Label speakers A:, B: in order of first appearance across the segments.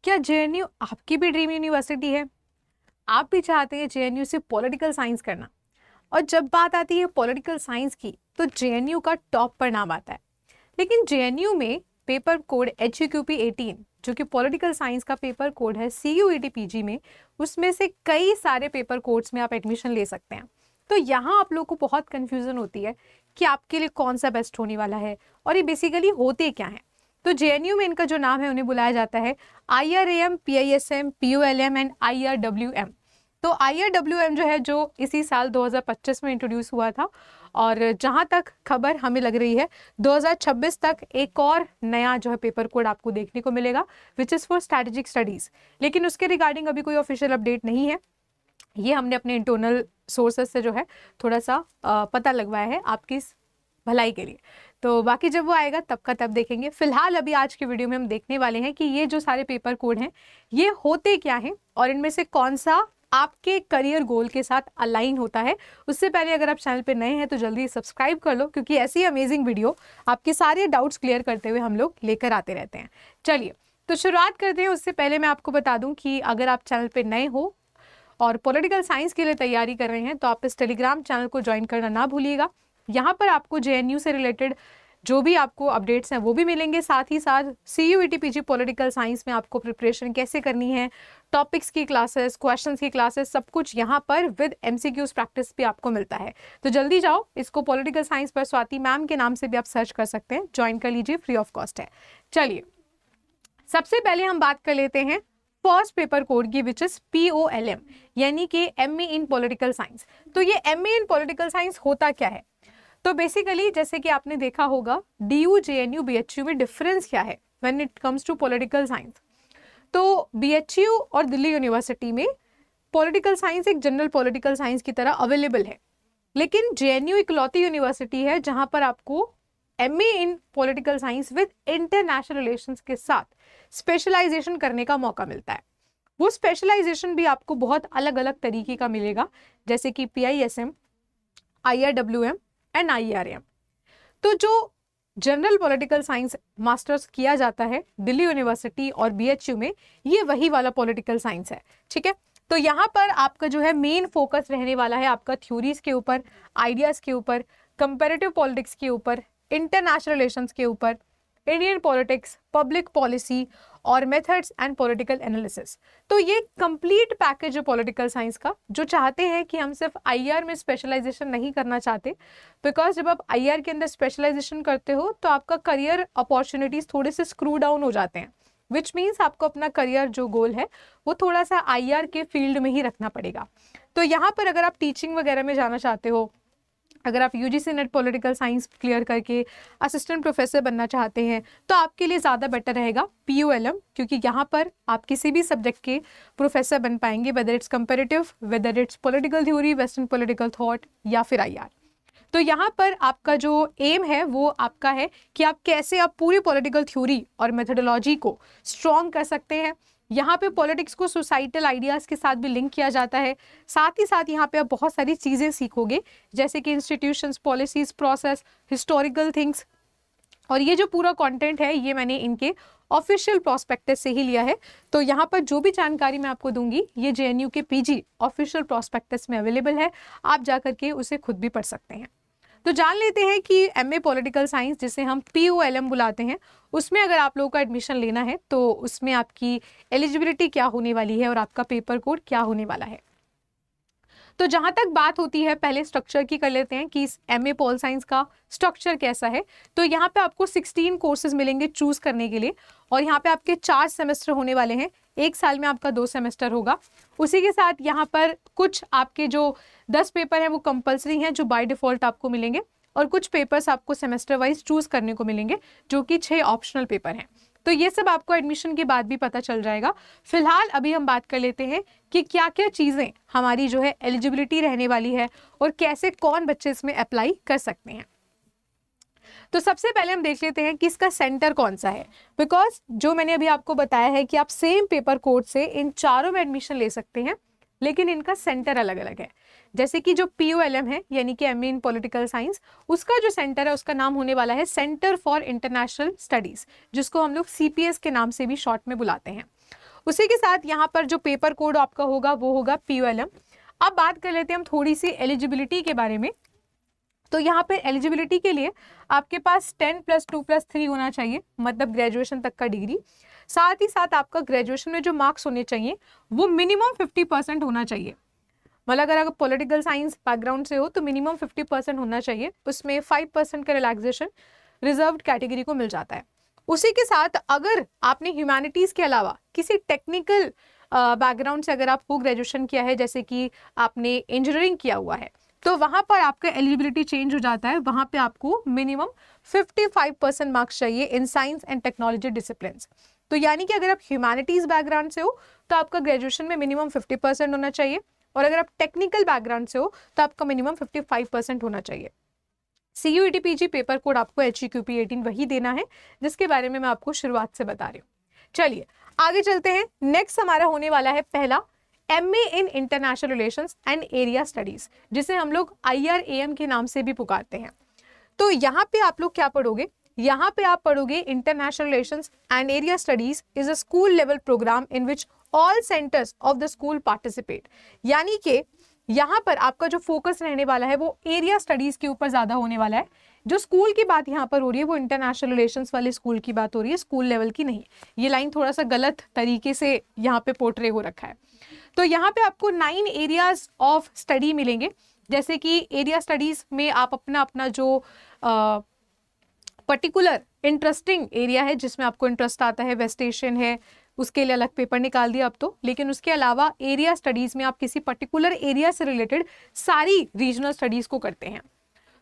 A: क्या जेएनयू आपकी भी ड्रीम यूनिवर्सिटी है? आप भी चाहते हैं जेएनयू से पॉलिटिकल साइंस करना? और जब बात आती है पॉलिटिकल साइंस की तो जेएनयू का टॉप पर नाम आता है। लेकिन जेएनयू में पेपर कोड HUQP 18 जो कि पॉलिटिकल साइंस का पेपर कोड है CUET PG में, उसमें से कई सारे पेपर कोड्स में आप एडमिशन ले सकते हैं। तो यहाँ आप लोग को बहुत कंफ्यूजन होती है कि आपके लिए कौन सा बेस्ट होने वाला है और ये बेसिकली होते क्या हैं। तो जेएनयू में इनका जो नाम है उन्हें बुलाया जाता है IRAM, PISM, PULM and IRWM। तो IRWM जो है जो इसी साल 2025 में इंट्रोड्यूस हुआ था, और जहां तक खबर हमें लग रही है 2026 तक एक और नया जो है पेपर कोड आपको देखने को मिलेगा which is for strategic studies. लेकिन उसके रिगार्डिंग अभी कोई ऑफिशियल अपडेट नहीं है, ये हमने अपने इंटरनल सोर्सेस से जो है थोड़ा सा पता लगवाया है आपकी भलाई के लिए। तो बाकी जब वो आएगा तब का तब देखेंगे। फिलहाल अभी आज की वीडियो में हम देखने वाले हैं कि ये जो सारे पेपर कोड हैं ये होते क्या हैं और इनमें से कौन सा आपके करियर गोल के साथ अलाइन होता है। उससे पहले अगर आप चैनल पे नए हैं तो जल्दी सब्सक्राइब कर लो, क्योंकि ऐसी अमेजिंग वीडियो आपके सारे डाउट्स क्लियर करते हुए हम लोग लेकर आते रहते हैं। चलिए तो शुरुआत करते हैं। उससे पहले मैं आपको बता दूं कि अगर आप चैनल पे नए हो और पॉलिटिकल साइंस के लिए तैयारी कर रहे हैं तो आप इस टेलीग्राम चैनल को ज्वाइन करना ना भूलिएगा। यहाँ पर आपको जेएनयू से रिलेटेड जो भी आपको अपडेट्स हैं वो भी मिलेंगे, साथ ही साथ CUET PG पॉलिटिकल साइंस में आपको प्रिपरेशन कैसे करनी है, टॉपिक्स की क्लासेस, क्वेश्चंस की क्लासेस, सब कुछ यहाँ पर विद MCQs प्रैक्टिस भी आपको मिलता है। तो जल्दी जाओ, इसको पॉलिटिकल साइंस पर स्वाति मैम के नाम से भी आप सर्च कर सकते हैं, ज्वाइन कर लीजिए, फ्री ऑफ कॉस्ट है। चलिए सबसे पहले हम बात कर लेते हैं फर्स्ट पेपर कोड की विच इज POLM, यानी कि MA इन पॉलिटिकल साइंस। तो ये MA इन पॉलिटिकल साइंस होता क्या है? तो बेसिकली जैसे कि आपने देखा होगा DU, JNU, BHU में डिफरेंस क्या है when it comes to political science. तो BHU और दिल्ली यूनिवर्सिटी में पॉलिटिकल साइंस एक जनरल पॉलिटिकल साइंस की तरह अवेलेबल है, लेकिन JNU इकलौती यूनिवर्सिटी है जहां पर आपको MA in political science with international relations के साथ स्पेशलाइजेशन करने का मौका मिलता है। वो स्पेशलाइजेशन भी आपको बहुत अलग अलग तरीके का मिलेगा, जैसे कि PISM, IRWM एंड IRM। तो जो जनरल पॉलिटिकल साइंस मास्टर्स किया जाता है दिल्ली यूनिवर्सिटी और BHU में, ये वही वाला पॉलिटिकल साइंस है, ठीक है। तो यहाँ पर आपका जो है मेन फोकस रहने वाला है आपका थ्योरीज के ऊपर, आइडियाज के ऊपर, कंपैरेटिव पॉलिटिक्स के ऊपर, इंटरनेशनल रिलेशंस के ऊपर, इंडियन पॉलिटिक्स, पब्लिक पॉलिसी और मेथड्स एंड पॉलिटिकल एनालिसिस। तो ये कंप्लीट पैकेज है पॉलिटिकल साइंस का। जो चाहते हैं कि हम सिर्फ IR में स्पेशलाइजेशन नहीं करना चाहते, बिकॉज जब आप IR के अंदर स्पेशलाइजेशन करते हो तो आपका करियर अपॉर्चुनिटीज थोड़े से स्क्रू डाउन हो जाते हैं, विच मीन्स आपको अपना करियर जो गोल है वो थोड़ा सा IR के फील्ड में ही रखना पड़ेगा। तो यहाँ पर अगर आप टीचिंग वगैरह में जाना चाहते हो, अगर आप UGC net political science clear करके असिस्टेंट प्रोफेसर बनना चाहते हैं तो आपके लिए ज़्यादा बेटर रहेगा POLM, क्योंकि यहाँ पर आप किसी भी सब्जेक्ट के प्रोफेसर बन पाएंगे, whether it's comparative, whether it's political theory, western political thought या फिर IR। तो यहाँ पर आपका जो एम है वो आपका है कि आप कैसे आप पूरी पॉलिटिकल थ्योरी और मेथोडोलॉजी को स्ट्रॉन्ग कर सकते हैं। यहाँ पे पॉलिटिक्स को सोसाइटल आइडियाज़ के साथ भी लिंक किया जाता है। साथ ही साथ यहाँ पे आप बहुत सारी चीज़ें सीखोगे, जैसे कि institutions, policies, process, historical things. और ये जो पूरा कंटेंट है ये मैंने इनके ऑफिशियल प्रोस्पेक्टस से ही लिया है। तो यहाँ पर जो भी जानकारी मैं आपको दूंगी ये JNU के PG ऑफिशियल प्रोस्पेक्टस में अवेलेबल है, आप जा करके उसे खुद भी पढ़ सकते हैं। तो जान लेते हैं कि MA पॉलिटिकल साइंस, जिसे हम POLM बुलाते हैं, उसमें अगर आप लोगों का एडमिशन लेना है तो उसमें आपकी एलिजिबिलिटी क्या होने वाली है और आपका पेपर कोड क्या होने वाला है। तो जहां तक बात होती है पहले स्ट्रक्चर की कर लेते हैं कि इस MA पॉल साइंस का स्ट्रक्चर कैसा है। तो यहाँ पे आपको 16 कोर्सेज मिलेंगे चूज करने के लिए, और यहाँ पे आपके 4 सेमेस्टर होने वाले हैं। एक साल में आपका 2 सेमेस्टर होगा। उसी के साथ यहाँ पर कुछ आपके जो 10 पेपर हैं वो कंपलसरी हैं, जो बाय डिफॉल्ट आपको मिलेंगे, और कुछ पेपर्स आपको सेमेस्टर वाइज चूज करने को मिलेंगे, जो कि 6 ऑप्शनल पेपर हैं। तो ये सब आपको एडमिशन के बाद भी पता चल जाएगा। फिलहाल अभी हम बात कर लेते हैं कि क्या क्या चीज़ें हमारी जो है एलिजिबिलिटी रहने वाली है और कैसे कौन बच्चे इसमें अप्लाई कर सकते हैं। तो सबसे पहले हम देख लेते हैं कि इसका सेंटर कौन सा है, बिकॉज जो मैंने अभी आपको बताया है कि आप सेम पेपर कोड से इन चारों में एडमिशन ले सकते हैं, लेकिन इनका सेंटर अलग अलग है। जैसे कि जो POLM है यानी कि MA इन पॉलिटिकल साइंस, उसका जो सेंटर है उसका नाम होने वाला है सेंटर फॉर इंटरनेशनल स्टडीज, जिसको हम लोग CPS के नाम से भी शॉर्ट में बुलाते हैं। उसी के साथ यहाँ पर जो पेपर कोड आपका होगा वो होगा POLM। अब बात कर लेते हैं हम थोड़ी सी एलिजिबिलिटी के बारे में। तो यहाँ पे एलिजिबिलिटी के लिए आपके पास 10+2+3 होना चाहिए, मतलब ग्रेजुएशन तक का डिग्री। साथ ही साथ आपका ग्रेजुएशन में जो मार्क्स होने चाहिए वो मिनिमम 50% होना चाहिए। मतलब अगर आप पॉलिटिकल साइंस बैकग्राउंड से हो तो मिनिमम 50% होना चाहिए। उसमें 5% का रिलैक्सेशन रिजर्व्ड कैटेगरी को मिल जाता है। उसी के साथ अगर आपने ह्यूमैनिटीज के अलावा किसी टेक्निकल बैकग्राउंड से अगर आपको ग्रेजुएशन किया है, जैसे कि आपने इंजीनियरिंग किया हुआ है, तो वहां पर आपका एलिजिबिलिटी चेंज हो जाता है। वहां पे आपको मिनिमम 55% मार्क्स चाहिए in science and technology discipline. तो यानी कि अगर आप ह्यूमैनिटीज बैकग्राउंड से हो तो आपका ग्रेजुएशन में मिनिमम 50% होना चाहिए, और अगर आप टेक्निकल बैकग्राउंड से हो तो आपका मिनिमम 55% होना चाहिए। CUET PG पेपर कोड आपको HEQP 18 वही देना है जिसके बारे में मैं आपको शुरुआत से बता रही हूँ। चलिए आगे चलते हैं। नेक्स्ट हमारा होने वाला है पहला MA in international relations and area studies, जिसे हम लोग IRAM के नाम से भी पुकारते हैं। तो यहाँ पे आप लोग क्या पढ़ोगे? यहाँ पे आप पढ़ोगे international relations and area studies is a school level programme in which all centres of the school participate. यानी कि यहाँ पर आपका जो फोकस रहने वाला है वो एरिया स्टडीज के ऊपर ज्यादा होने वाला है। जो स्कूल की बात यहाँ पर हो रही है वो इंटरनेशनल रिलेशंस वाले स्कूल की बात हो रही है, स्कूल लेवल की नहीं। ये लाइन थोड़ा सा गलत तरीके से यहाँ पे पोर्ट्रे हो रखा है। तो यहाँ पे आपको 9 एरियाज ऑफ स्टडी मिलेंगे। जैसे कि एरिया स्टडीज में आप अपना अपना जो पर्टिकुलर इंटरेस्टिंग एरिया है जिसमें आपको इंटरेस्ट आता है, वेस्ट एशियन है, उसके लिए अलग पेपर निकाल दिया अब तो, लेकिन उसके अलावा एरिया स्टडीज में आप किसी पर्टिकुलर एरिया से रिलेटेड सारी रीजनल स्टडीज को करते हैं।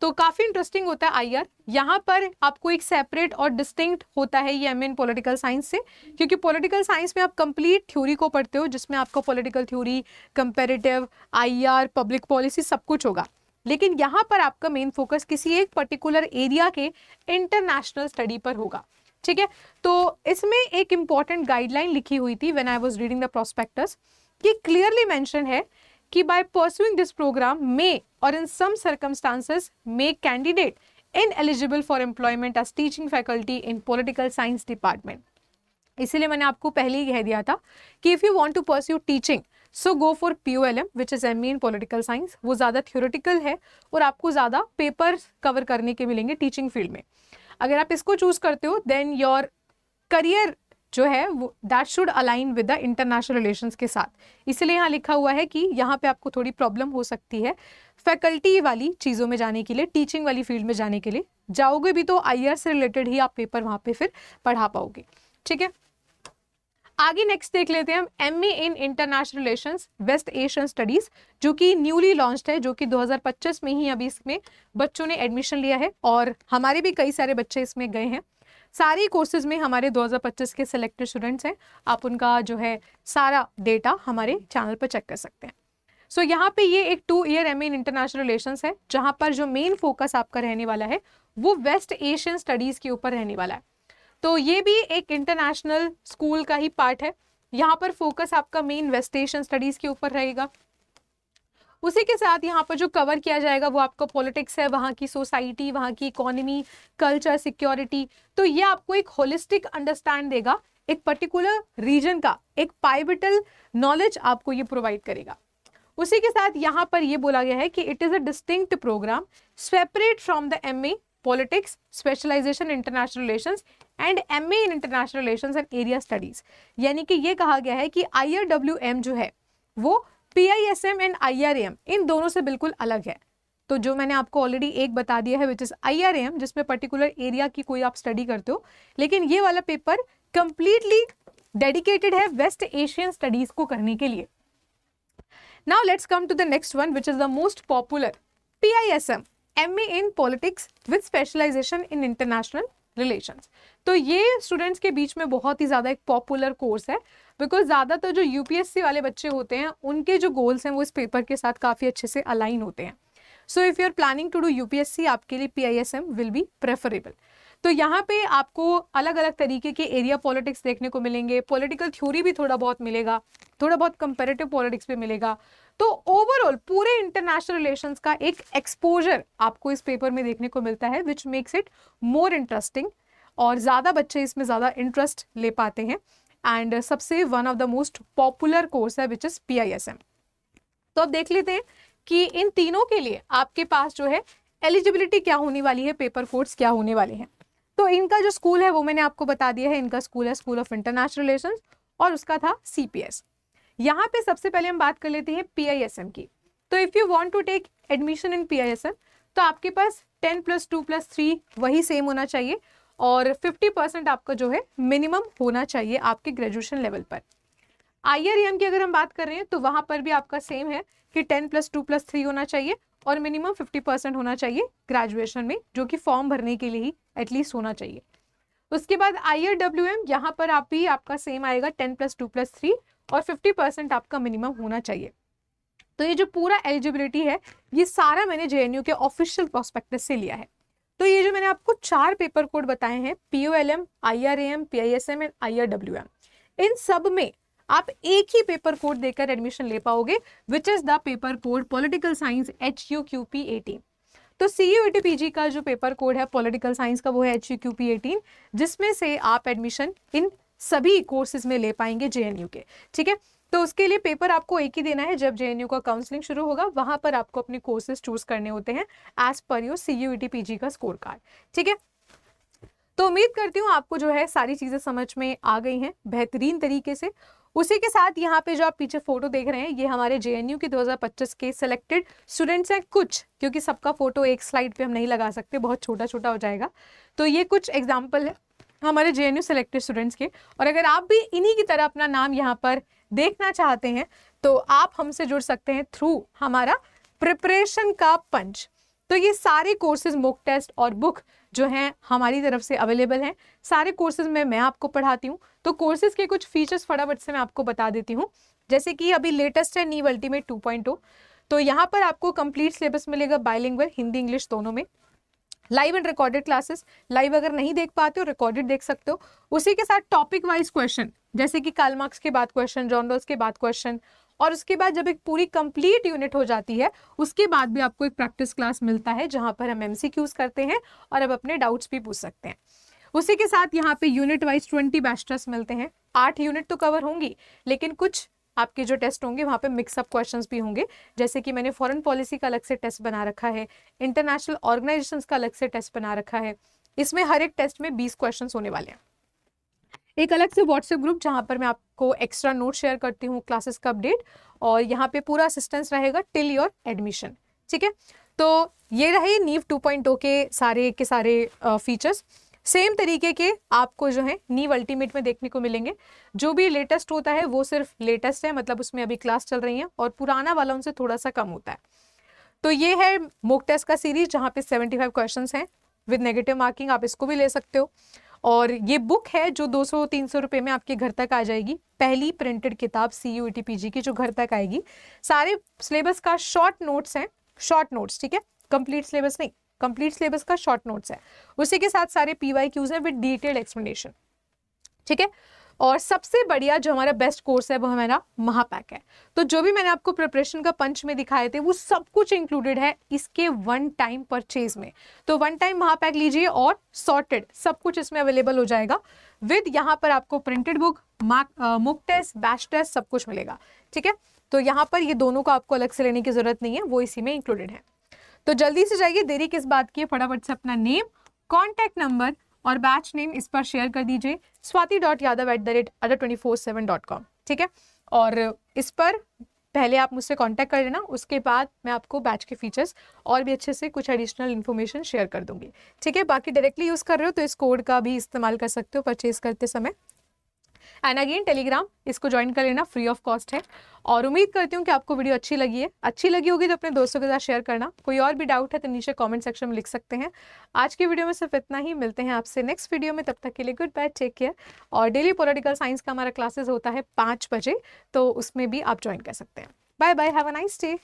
A: तो काफी इंटरेस्टिंग होता है IR। यहाँ पर आपको एक सेपरेट और डिस्टिंक्ट होता है ये MA इन पॉलिटिकल साइंस से, क्योंकि पॉलिटिकल साइंस में आप कंप्लीट थ्योरी को पढ़ते हो, जिसमें आपका political theory, comparative, IR, public policy सब कुछ होगा। लेकिन यहाँ पर आपका मेन फोकस किसी एक पर्टिकुलर एरिया के इंटरनेशनल स्टडी पर होगा। ठीक है, तो इसमें एक इंपॉर्टेंट गाइडलाइन लिखी हुई थी when I was reading the prospectus, कि क्लियरली मेंशन है कि by pursuing this program may or in some circumstances make candidate ineligible for employment as teaching faculty in political science department। इसीलिए मैंने आपको पहले ही कह दिया था कि if you want to pursue teaching so go for POLM which is MA in political science। वो ज़्यादा theoretical है और आपको ज़्यादा पेपर्स कवर करने के मिलेंगे टीचिंग फील्ड में। अगर आप इसको चूज करते हो देन योर करियर जो है वो that should align with the international relations के साथ। इसलिए यहाँ लिखा हुआ है कि यहाँ पे आपको थोड़ी प्रॉब्लम हो सकती है फैकल्टी वाली चीज़ों में जाने के लिए, टीचिंग वाली फील्ड में जाने के लिए। जाओगे भी तो IR से रिलेटेड ही आप पेपर वहाँ पे फिर पढ़ा पाओगे। ठीक है, आगे नेक्स्ट देख लेते हैं हम MA in international relations West Asian studies, जो कि न्यूली लॉन्च्ड है, जो कि 2025 में ही अभी इसमें बच्चों ने एडमिशन लिया है और हमारे भी कई सारे बच्चे इसमें गए हैं। सारे कोर्सेज में हमारे 2025 के सिलेक्टेड स्टूडेंट्स हैं। आप उनका जो है सारा डेटा हमारे चैनल पर चेक कर सकते हैं। सो यहाँ पे ये एक 2 year MA in international relations है, जहाँ पर जो मेन फोकस आपका रहने वाला है वो वेस्ट एशियन स्टडीज के ऊपर रहने वाला है। तो ये भी एक इंटरनेशनल स्कूल का ही पार्ट है। यहाँ पर फोकस आपका मेन वेस्ट एशियन स्टडीज के ऊपर रहेगा। उसी के साथ यहाँ पर जो कवर किया जाएगा वो आपका पॉलिटिक्स है, वहाँ की सोसाइटी, वहाँ की इकोनॉमी, कल्चर, सिक्योरिटी। तो ये आपको एक होलिस्टिक अंडरस्टैंड देगा, एक पर्टिकुलर रीजन का एक पाइवटल नॉलेज आपको ये प्रोवाइड करेगा। उसी के साथ यहाँ पर ये बोला गया है कि it is a distinct programme separate from the MA politics specialisation international relations and MA in international relations and area studies. यानी कि ये कहा गया है कि IRWM जो है वो PISM एंड IRAM इन दोनों से बिल्कुल अलग है। तो जो मैंने आपको ऑलरेडी एक बता दिया है विच इज IRAM, जिसमें पर्टिकुलर एरिया की कोई आप स्टडी करते हो, लेकिन ये वाला पेपर कंप्लीटली डेडिकेटेड है वेस्ट एशियन स्टडीज को करने के लिए। Now let's come to the next one which is the most popular, PISM MA in politics with specialisation in international relations. तो ये स्टूडेंट्स के बीच में बहुत ही ज़्यादा एक पॉपुलर कोर्स है, बिकॉज ज़्यादातर जो UPSC वाले बच्चे होते हैं उनके जो गोल्स हैं वो इस पेपर के साथ काफ़ी अच्छे से अलाइन होते हैं। So if you are planning to do UPSC, आपके लिए PISM विल बी प्रेफरेबल। तो यहाँ पे आपको अलग अलग तरीके के एरिया पॉलिटिक्स देखने को मिलेंगे, पॉलिटिकल थ्योरी भी थोड़ा बहुत मिलेगा, थोड़ा बहुत कंपैरेटिव पॉलिटिक्स भी मिलेगा। तो ओवरऑल पूरे इंटरनेशनल रिलेशंस का एक एक्सपोजर आपको इस पेपर में देखने को मिलता है, which makes it more interesting और ज़्यादा बच्चे इसमें ज़्यादा इंटरेस्ट ले पाते हैं। एंड सबसे one of the most popular course है विच इज PISM। तो अब देख लेते हैं कि इन तीनों के लिए आपके पास जो है एलिजिबिलिटी क्या होने वाली है, पेपर कोड्स क्या होने वाले हैं। तो इनका जो स्कूल है वो मैंने आपको बता दिया है, इनका स्कूल है स्कूल ऑफ इंटरनेशनल रिलेशंस और उसका था CPS। यहाँ पे सबसे पहले हम बात कर लेते हैं PISM की। तो if you want to take admission in PISM तो आपके पास 10 + 2 + 3 वही सेम होना चाहिए और 50% आपका जो है मिनिमम होना चाहिए आपके ग्रेजुएशन लेवल पर। IREM की अगर हम बात कर रहे हैं तो वहाँ पर भी आपका सेम है कि 10 + 2 + 3 होना चाहिए और मिनिमम 50% होना चाहिए ग्रेजुएशन में, जो कि फॉर्म भरने के लिए ही एटलीस्ट होना चाहिए। उसके बाद IRWM, यहाँ पर आप भी आपका सेम आएगा 10 + 2 + 3 और 50% आपका मिनिमम होना चाहिए। तो ये जो पूरा एलिजिबिलिटी है ये सारा मैंने JNU के ऑफिशियल प्रोस्पेक्टस से लिया है। तो ये जो मैंने आपको 4 पेपर कोड बताए हैं, POLM, IRAM, PISM and IRWM, इन सब में आप एक ही पेपर कोड देकर एडमिशन ले पाओगे, विच is the paper code political science HUQP 18। तो CUET PG का जो पेपर कोड है पॉलिटिकल साइंस का वो है HUQP 18, जिसमें से आप एडमिशन इन सभी कोर्सेज में ले पाएंगे JNU के। ठीक है, तो उसके लिए पेपर आपको एक ही देना है। जब JNU का काउंसलिंग शुरू होगा वहां पर आपको अपने कोर्सेज चूज करने होते हैं as per your CUET PG का स्कोर कार्ड। ठीक है, तो उम्मीद करती हूँ आपको जो है सारी चीजें समझ में आ गई हैं बेहतरीन तरीके से। उसी के साथ यहाँ पे जो आप पीछे फोटो देख रहे हैं ये हमारे JNU के 2025 के सिलेक्टेड स्टूडेंट्स हैं कुछ, क्योंकि सबका फोटो एक स्लाइड पे हम नहीं लगा सकते, बहुत छोटा छोटा हो जाएगा। तो ये कुछ एग्जाम्पल है हमारे JNU सिलेक्टेड स्टूडेंट्स के। और अगर आप भी इन्हीं की तरह अपना नाम यहाँ पर देखना चाहते हैं तो आप हमसे जुड़ सकते हैं थ्रू हमारा प्रिपरेशन का पंच। तो ये सारे कोर्सेज, मॉक टेस्ट और बुक जो हैं हमारी तरफ से अवेलेबल हैं। सारे कोर्सेज में मैं आपको पढ़ाती हूँ। तो कोर्सेज के कुछ फीचर्स फटाफट से मैं आपको बता देती हूँ। जैसे कि अभी लेटेस्ट है नीव अल्टीमेट 2.0, तो यहाँ पर आपको कंप्लीट सिलेबस मिलेगा बाइलिंगुअल, हिंदी इंग्लिश दोनों में। Live and recorded classes, live अगर नहीं देख पाते हो रिकॉर्डेड देख सकते हो। उसी के साथ टॉपिक वाइज क्वेश्चन, जैसे कि कार्ल मार्क्स के बाद क्वेश्चन, जॉन रॉल्स के बाद क्वेश्चन, और उसके बाद जब एक पूरी कंप्लीट यूनिट हो जाती है उसके बाद भी आपको एक प्रैक्टिस क्लास मिलता है जहां पर हम MCQs करते हैं और अब अपने डाउट्स भी पूछ सकते हैं। उसी के साथ यहाँ पे यूनिट वाइज 20 बैच टेस्ट मिलते हैं। 8 यूनिट तो कवर होंगी, लेकिन कुछ आपके जो टेस्ट होंगे वहाँ पे मिक्सअप क्वेश्चंस भी होंगे। जैसे कि मैंने फॉरेन पॉलिसी का अलग से टेस्ट बना रखा है, इंटरनेशनल ऑर्गेनाइजेशंस का अलग से टेस्ट बना रखा है। इसमें हर एक टेस्ट में 20 क्वेश्चंस होने वाले हैं। एक अलग से व्हाट्सएप ग्रुप जहाँ पर मैं आपको एक्स्ट्रा नोट शेयर करती हूँ, क्लासेस का अपडेट, और यहाँ पे पूरा असिस्टेंस रहेगा टिल योर एडमिशन। ठीक है, तो ये रहे नीव 2.0 के सारे फीचर्स। सेम तरीके के आपको जो है नीव अल्टीमेट में देखने को मिलेंगे। जो भी लेटेस्ट होता है वो सिर्फ लेटेस्ट है, मतलब उसमें अभी क्लास चल रही है, और पुराना वाला उनसे थोड़ा सा कम होता है। तो ये है मॉक टेस्ट का सीरीज जहाँ पे 75 क्वेश्चंस हैं विद नेगेटिव मार्किंग, आप इसको भी ले सकते हो। और ये बुक है जो 200-300 रुपये में आपके घर तक आ जाएगी, पहली प्रिंटेड किताब CUET PG की जो घर तक आएगी। सारे सिलेबस का शॉर्ट नोट्स हैं, शॉर्ट नोट्स, ठीक है, कंप्लीट सिलेबस नहीं, कंप्लीट सिलेबस का शॉर्ट नोट्स है। उसी के साथ सारे PYQs हैं विद डिटेल्ड एक्सप्लेनेशन। ठीक है, और सबसे बढ़िया जो हमारा बेस्ट कोर्स है वो हमारा महापैक है। तो जो भी मैंने आपको प्रिपरेशन का पंच में दिखाए थे वो सब कुछ इंक्लूडेड है इसके वन टाइम परचेज में। तो वन टाइम महापैक लीजिए और सॉर्टेड सब कुछ इसमें अवेलेबल हो जाएगा विद यहाँ पर आपको printed book, mock test, batch test सब कुछ मिलेगा। ठीक है, तो यहाँ पर ये दोनों को आपको अलग से लेने की जरूरत नहीं है, वो इसी में इंक्लूडेड है। तो जल्दी से जाइए, देरी किस बात की है, फटाफट से अपना नेम, कॉन्टैक्ट नंबर और बैच नेम इस पर शेयर कर दीजिए swati.yadav@other247.com। ठीक है, और इस पर पहले आप मुझसे कांटेक्ट कर लेना, उसके बाद मैं आपको बैच के फीचर्स और भी अच्छे से कुछ एडिशनल इन्फॉर्मेशन शेयर कर दूंगी। ठीक है, बाकी डायरेक्टली यूज़ कर रहे हो तो इस कोड का भी इस्तेमाल कर सकते हो परचेज करते समय। एंड अगेन टेलीग्राम, इसको ज्वाइन कर लेना, फ्री ऑफ कॉस्ट है। और उम्मीद करती हूँ कि आपको वीडियो अच्छी लगी है। अच्छी लगी होगी तो अपने दोस्तों के साथ शेयर करना। कोई और भी डाउट है तो नीचे कमेंट सेक्शन में लिख सकते हैं। आज की वीडियो में सिर्फ इतना ही, मिलते हैं आपसे नेक्स्ट वीडियो में, तब तक के लिए गुड बाय, टेक केयर। और डेली पॉलिटिकल साइंस का हमारा क्लासेस होता है 5 बजे, तो उसमें भी आप ज्वाइन कर सकते हैं। Bye bye, have a nice day.